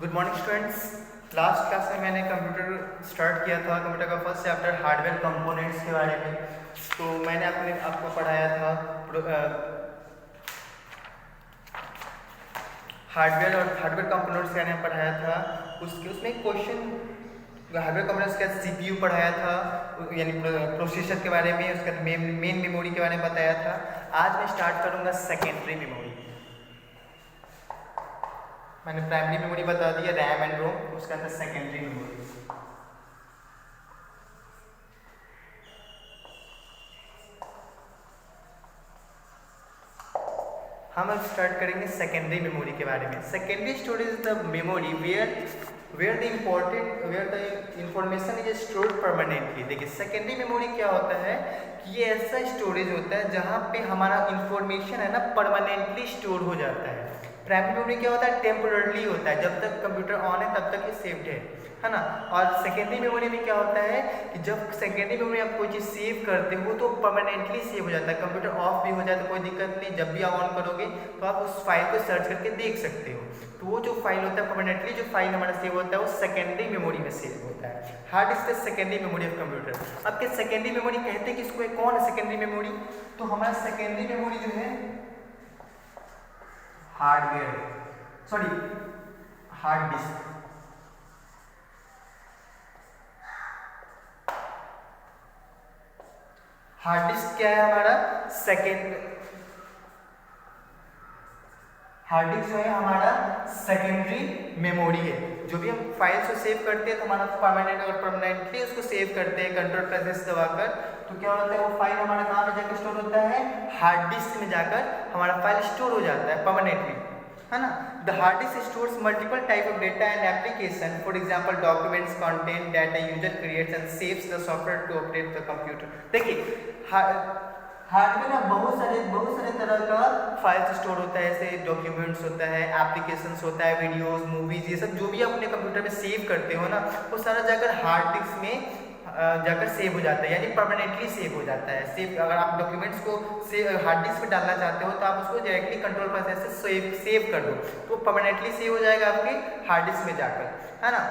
Good morning students. Last class में मैंने computer start किया था, कंप्यूटर का फर्स्ट चैप्टर हार्डवेयर कंपोनेंट्स के बारे में। तो मैंने आपको पढ़ाया था हार्डवेयर कंपोनेंट्स के बारे में पढ़ाया था। उसमें क्वेश्चन हार्डवेयर कंपोनेंट्स का सीपीयू पढ़ाया था, यानी प्रोसेसर के बारे में, उसका मेन मेमोरी के बारे में बताया था। आज मैं स्टार्ट करूँगा सेकेंडरी मेमोरी। मैंने प्राइमरी मेमोरी बता दिया, रैम एंड रोम, उसके अंदर सेकेंडरी मेमोरी। हम अब स्टार्ट करेंगे सेकेंडरी मेमोरी के बारे में। Secondary storage is the memory where the information is stored permanently. देखिए सेकेंडरी मेमोरी क्या होता है कि ये ऐसा स्टोरेज होता है जहाँ पे हमारा इंफॉर्मेशन है ना परमानेंटली स्टोर हो जाता है। प्राइमरी मेमोरी क्या होता है, टेम्पोरली होता है, जब तक कंप्यूटर ऑन है तब तक ये सेव्ड है ना। और सेकेंडरी मेमोरी में क्या होता है कि जब सेकेंडरी मेमोरी आप कोई चीज़ सेव करते हो तो परमानेंटली सेव हो जाता है। कंप्यूटर ऑफ भी हो जाए तो कोई दिक्कत नहीं, जब भी आप ऑन करोगे तो आप उस फाइल को सर्च करके देख सकते हो। तो वो जो फाइल होता है परमानेंटली, जो फाइल हमारा सेव होता है वो सेकेंडरी मेमोरी में सेव होता है। Hard disk is secondary memory of computer. अब क्या सेकेंडरी मेमोरी कहते हैं कि इसको कौन है सेकेंडरी मेमोरी? तो हमारा सेकेंडरी मेमोरी जो है हार्ड डिस्क। हार्ड डिस्क क्या है हमारा हार्ड डिस्क जो है हमारा सेकेंडरी मेमोरी है। जो भी हम फाइल्स को सेव करते हैं तो हमारा परमानेंटली उसको सेव करते हैं कंट्रोल प्रेस दबाकर, तो क्या होता है वो फाइल हमारा कहाँ में जाकर स्टोर होता है, हार्ड डिस्क में जाकर हमारा फाइल स्टोर हो जाता है परमानेंटली, है ना। The hard disk stores multiple type of data and application, for example documents, content, data user creates and saves the software to operate the computer. देखिए हार्डवेयर में बहुत सारे तरह का फाइल्स स्टोर होता है, जैसे डॉक्यूमेंट्स होता है, एप्लीकेशंस होता है, वीडियोस, मूवीज, ये सब जो भी आप अपने कंप्यूटर में सेव करते हो ना वो सारा जाकर हार्ड डिस्क में जाकर सेव हो जाता है, यानी परमानेंटली सेव हो जाता है। सेव अगर आप डॉक्यूमेंट्स को हार्ड डिस्क में डालना चाहते हो तो आप उसको डायरेक्टली कंट्रोल प्रोसेस से सेव कर दो तो परमानेंटली सेव हो जाएगा आपके हार्ड डिस्क में जाकर, है ना।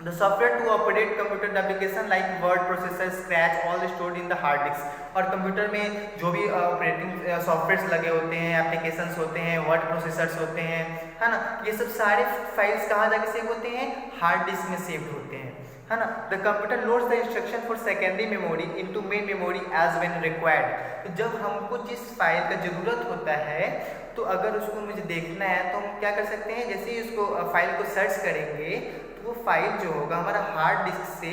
The software to operate computer application like Word, processor, Scratch, all stored in the hard disk। और कंप्यूटर में जो भी ऑपरेटिंग सॉफ्टवेयर्स लगे होते हैं, एप्लीकेशंस होते हैं, वर्ड प्रोसेसर्स होते हैं, है ना, ये सब सारे फाइल्स कहाँ जाके सेव होते हैं, हार्ड डिस्क में सेव होते हैं, है ना। The computer loads the instruction for secondary memory into main memory as when required. तो जब हमको जिस फाइल का जरूरत होता है तो अगर उसको मुझे देखना है तो हम क्या कर सकते हैं, जैसे ही उसको फाइल को सर्च करेंगे तो वो फाइल जो होगा हमारा हार्ड डिस्क से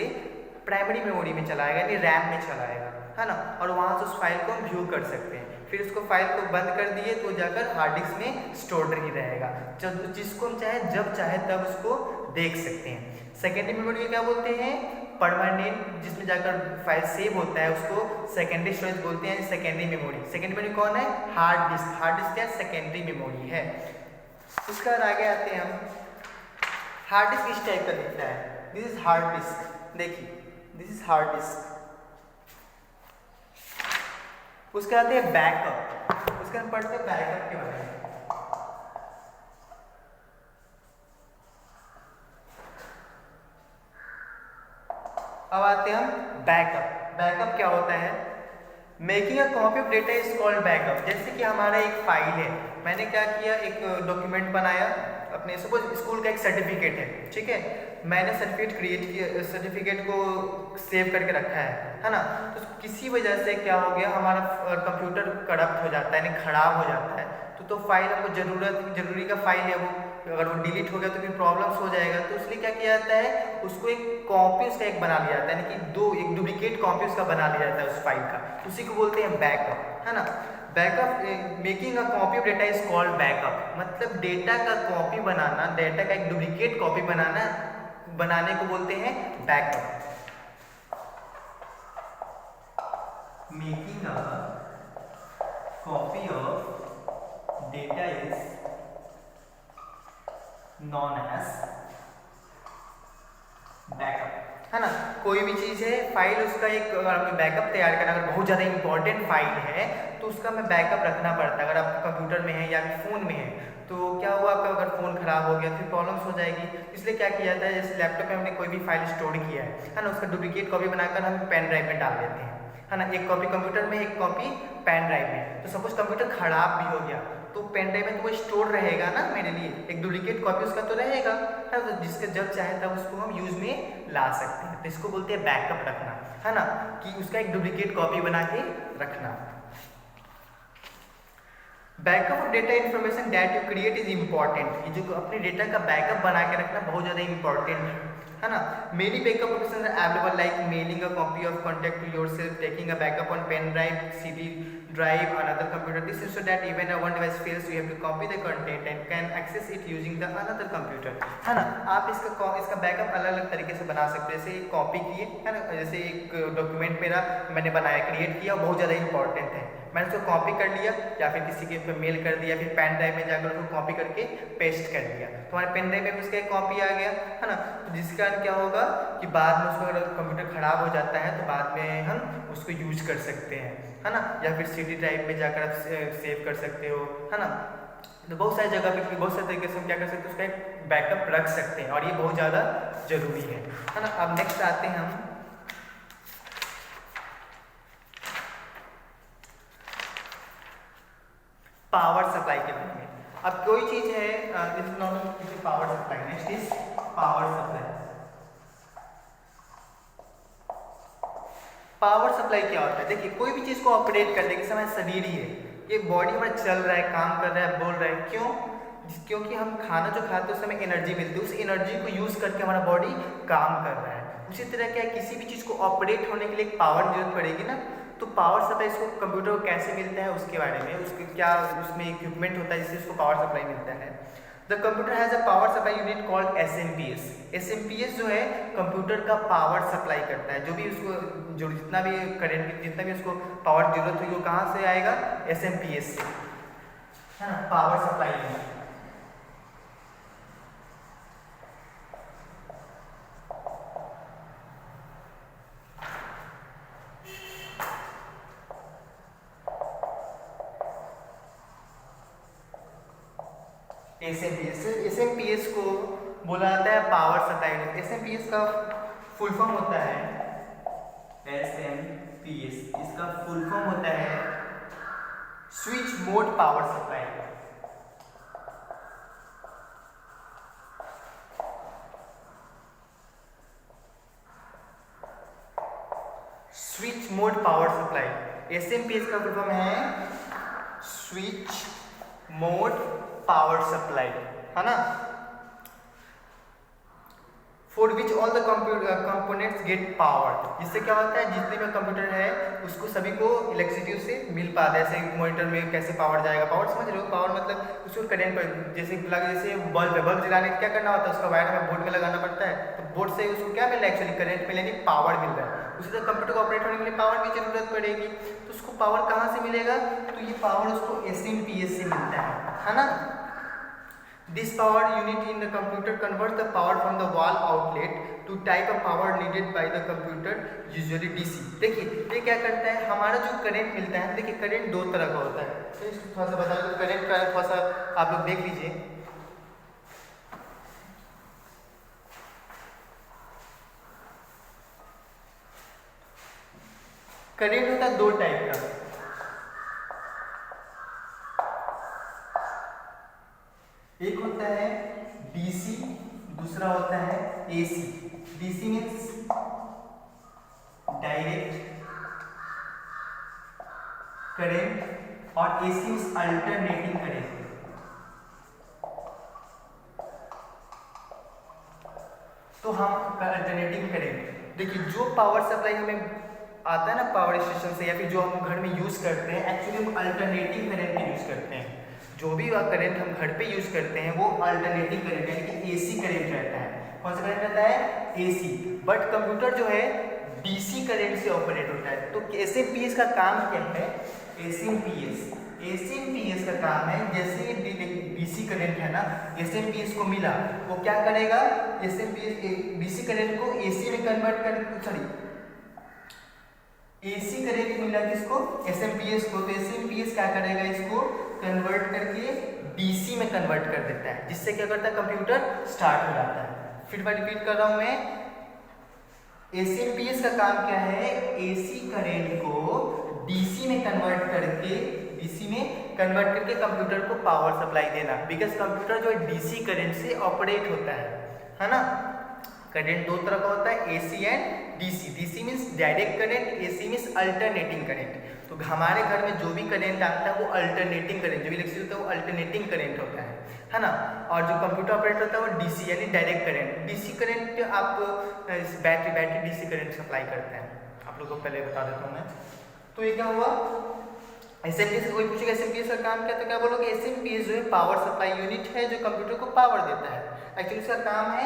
प्राइमरी मेमोरी में चला आएगा, यानी रैम में चला आएगा, है ना। और वहाँ से उस फाइल को हम व्यू कर सकते हैं। फिर उसको फाइल को बंद कर दिए तो जाकर हार्ड डिस्क में स्टोर्ड नहीं रहेगा, जब जिसको हम चाहे जब चाहे तब उसको देख सकते हैं। सेकेंडरी मेमोरी में क्या बोलते हैं, परमानेंट, जिसमें जाकर फाइल सेव होता है उसको सेकेंडरी स्टोरेज बोलते हैं, सेकेंडरी मेमोरी। सेकेंडरी मेमोरी कौन है, हार्ड डिस्क। हार्ड डिस्क क्या सेकेंडरी मेमोरी है। उसके बाद आगे आते हैं हम, हार्ड डिस्क इस टाइप का दिखता है, दिस इज हार्ड डिस्क। देखिए दिस इज हार्ड डिस्क। उसके आते हैं बैकअप। उसके हम पढ़ते हैं बैकअप के बारे में। अब आते हैं हम बैकअप। बैकअप क्या होता है, making a copy of data is called backup. जैसे कि हमारा एक फाइल है, मैंने क्या किया, एक डॉक्यूमेंट बनाया अपने, सपोज स्कूल का एक सर्टिफिकेट है, ठीक है, मैंने सर्टिफिकेट क्रिएट किया, सर्टिफिकेट को सेव करके रखा है ना। तो किसी वजह से क्या हो गया, हमारा कंप्यूटर करप्ट हो जाता है, यानी खराब हो जाता है, तो फाइल हमको जरूरी का फाइल है वो, अगर वो डिलीट हो गया तो फिर प्रॉब्लम्स हो जाएगा। तो इसलिए क्या किया जाता है, उसको एक कॉपी उसका एक बना लिया जाता है, यानी कि एक डुप्लीकेट कॉपी उसका बना लिया जाता है उस फाइल का, उसी को बोलते हैं बैकअप, है ना। Backup, making a copy of data is called backup. मतलब डेटा का कॉपी बनाना, डेटा का एक डुप्लीकेट कॉपी बनाने को बोलते हैं backup. Making a copy of data is known as backup, है ना। कोई भी चीज़ है, फाइल उसका एक बैकअप तैयार करना, अगर बहुत ज़्यादा इंपॉर्टेंट फाइल है तो उसका हमें बैकअप रखना पड़ता है। अगर आप कंप्यूटर में है या फ़ोन में है तो क्या हुआ, आपका अगर फ़ोन ख़राब हो गया फिर प्रॉब्लम्स हो जाएगी। इसलिए क्या किया जाता है, जैसे लैपटॉप में हमने कोई भी फाइल स्टोर किया है ना, उसका डुप्लीकेट कॉपी बनाकर हम पेन ड्राइव में डाल देते हैं, है ना। एक कॉपी कंप्यूटर में, एक कॉपी पेन ड्राइव में। तो सपोज कंप्यूटर ख़राब भी हो गया तो पेन ड्राइव में तो वो स्टोर रहेगा ना मेरे लिए, एक डुप्लीकेट कॉपी उसका तो रहेगा, है, तो जिसका जब चाहे तब उसको हम यूज़ में ला सकते हैं। तो इसको बोलते हैं बैकअप रखना, है ना, कि उसका एक डुप्लीकेट कॉपी बना के रखना। Backup of data information that you create is important. ये जो अपने डेटा का बैकअप बना के रखना बहुत ज़्यादा इंपॉर्टेंट है ना। Many backup options are available like mailing a copy of contact to yourself, taking a backup on pen drive, CD drive, another computer. This is so that even if one device fails, you have to copy the content and can access it using the another computer, है ना। आप इसका backup अलग अलग तरीके से बना सकते हैं। जैसे एक कॉपी किए, है ना, जैसे एक डॉक्यूमेंट मेरा मैंने बनाया, क्रिएट किया, बहुत ज़्यादा इंपॉर्टेंट है, मैंने उसको कॉपी कर लिया या फिर किसी के पे मेल कर दिया, फिर पेन ड्राइव में जाकर उसको कॉपी करके पेस्ट कर दिया, तो हमारे पेन ड्राइव में उसका एक कॉपी आ गया, है ना। तो जिसके कारण क्या होगा कि बाद में उसको अगर कंप्यूटर ख़राब हो जाता है तो बाद में हम उसको यूज कर सकते हैं, है ना, या फिर CD ड्राइव में जाकर आप सेव कर सकते हो, है ना। तो बहुत सारी जगह पे बहुत सारे तरीके से हम क्या कर सकते हैं, उसका एक बैकअप रख सकते हैं और ये बहुत ज़्यादा जरूरी है ना। अब नेक्स्ट आते हैं हम पावर सप्लाई के बारे में। अब कोई चीज़ है, this is not power supply, next is power supply. Power supply क्या होता है, देखिए कोई भी चीज़ को ऑपरेट करने के समय शरीर ही है, ये बॉडी हमारा चल रहा है, काम कर रहा है, बोल रहा है, क्यों? क्योंकि हम खाना जो खाते हैं उस समय एनर्जी मिलती है, उस एनर्जी को यूज़ करके हमारा बॉडी काम कर रहा है। उसी तरह क्या है, किसी भी चीज़ को ऑपरेट होने के लिए एक पावर जरूरत पड़ेगी ना, तो पावर सप्लाई इसको कंप्यूटर को कैसे मिलता है उसके बारे में, उसके क्या उसमें इक्विपमेंट होता है जिससे उसको पावर सप्लाई मिलता है। The computer has a power supply unit called SMPS। SMPS जो है कंप्यूटर का पावर सप्लाई करता है, जो भी उसको जो जितना भी करंट, जितना भी उसको पावर जरूरत होगी वो कहाँ से आएगा, SMPS से, है ना, पावर सप्लाई यूनिट। SMPS को बोला जाता है पावर सप्लाई यूनिट। SMPS का फुल फॉर्म होता है SMPS, इसका फुल फॉर्म होता है switch mode power supply. Switch mode power supply, SMPS का फुल फॉर्म है स्विच मोड पावर सप्लाई, है ना। For which all the components get power, जिससे क्या होता है जितने भी कंप्यूटर है उसको सभी को इलेक्ट्रिसिटी से मिल पाता है। जैसे मॉनिटर में कैसे पावर जाएगा, पावर समझ रहे हो, पावर मतलब उसको करंट पर जैसे बल्ब जलाने क्या करना होता है, उसका वायर हमें बोर्ड में लगाना पड़ता है, तो बोर्ड से उसको क्या मिल रहा है, एक्चुअली करंट मिल, यानी पावर मिल रहा है। उसी तरह कंप्यूटर को ऑपरेट होने के लिए पावर की जरूरत पड़ेगी, तो उसको पावर कहाँ से मिलेगा, तो ये पावर उसको SMPS से मिलता है ना। This power unit in the computer converts the power from the wall outlet to type of power needed by the computer, usually DC। देखिए ये क्या करता है, हमारा जो करंट मिलता है, देखिए करंट दो तरह का होता है, तो इसको थोड़ा सा बता दो, करंट का थोड़ा सा आप लोग देख लीजिए। करंट होता है दो टाइप का, एक होता है DC, दूसरा होता है AC। DC means direct current और AC मीन्स अल्टरनेटिंग करंट। तो हम अल्टरनेटिंग करंट, देखिए जो पावर सप्लाई हमें आता है ना पावर स्टेशन से या फिर जो हम घर में यूज करते हैं, एक्चुअली हम अल्टरनेटिंग करंट यूज करते हैं। जो भी करंट हम घर पे यूज करते हैं वो अल्टरनेटिंग करंट यानी कि AC करंट रहता है। कौन सा करंट रहता है, AC। बट कंप्यूटर जो है DC करंट से ऑपरेट होता है। तो SMPS का काम क्या है, SMPS का काम है, जैसे DC करंट है ना, SMPS को मिला वो क्या करेगा, SMPS DC करंट को AC में कन्वर्ट कर, AC करंट मिला किसको, SMPS को, तो SMPS क्या करेगा, इसको कन्वर्ट करके डीसी में कन्वर्ट कर देता है, जिससे क्या करता है कंप्यूटर स्टार्ट हो जाता है। फिर मैं रिपीट कर रहा हूं मैं, एसीएमपीएस का काम क्या है, एसी करंट को डीसी में कन्वर्ट करके कंप्यूटर को पावर सप्लाई देना। बिकॉज कंप्यूटर जो है डीसी करंट से ऑपरेट होता है ना। करंट दो तरह का होता है, AC and DC. DC means direct current, AC means alternating current. तो हमारे घर में जो भी करंट आता है वो अल्टरनेटिंग करंट, जो भी इलेक्ट्रिसिटी होता है वो अल्टरनेटिंग करंट होता है ना। और जो कंप्यूटर ऑपरेट होता है वो डीसी यानी डायरेक्ट करंट। डीसी करंट आप बैटरी डीसी करंट सप्लाई करते हैं, आप लोगों को पहले बता देता हूँ मैं। तो ये क्या हुआ, एसएमपीएस से कोई पूछेगा एसएमपीएस का काम क्या है, तो क्या बोलोगे, एसएमपीएस जो है पावर सप्लाई यूनिट है जो कंप्यूटर को पावर देता है। एक्चुअली इसका काम है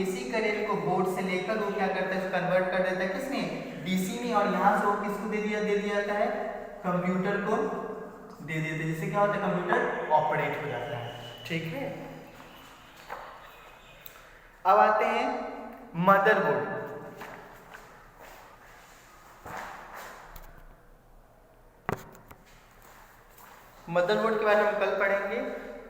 एसी करंट को बोर्ड से लेकर वो क्या करता है, कन्वर्ट कर देता है किसमें, डीसी में। और यहाँ से वो किसको दे दिया जाता है, कंप्यूटर को दे देते हैं, जिससे क्या होता है कंप्यूटर ऑपरेट हो जाता है। ठीक है, अब आते हैं मदरबोर्ड। मदरबोर्ड के बारे में कल पढ़ेंगे,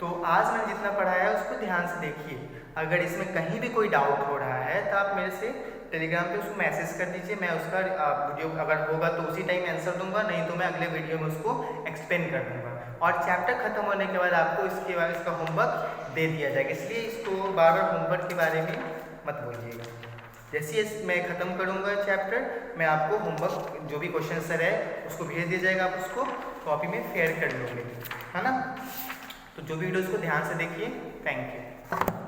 तो आज मैंने जितना पढ़ाया है उसको ध्यान से देखिए। अगर इसमें कहीं भी कोई डाउट हो रहा है तो आप मेरे से टेलीग्राम पे उसको मैसेज कर दीजिए, मैं उसका वीडियो अगर होगा तो उसी टाइम आंसर दूंगा, नहीं तो मैं अगले वीडियो में उसको एक्सप्लेन कर दूंगा। और चैप्टर खत्म होने के बाद आपको इसके बारे इसका होमवर्क दे दिया जाएगा, इसलिए इसको बार बार होमवर्क के बारे में मत बोलिएगा। जैसे ही मैं ख़त्म करूँगा चैप्टर, मैं आपको होमवर्क जो भी क्वेश्चन सर है उसको भेज दिया जाएगा, आप उसको कॉपी में शेयर कर लोगे, है ना। तो जो भी वीडियो उसको ध्यान से देखिए। Thank you.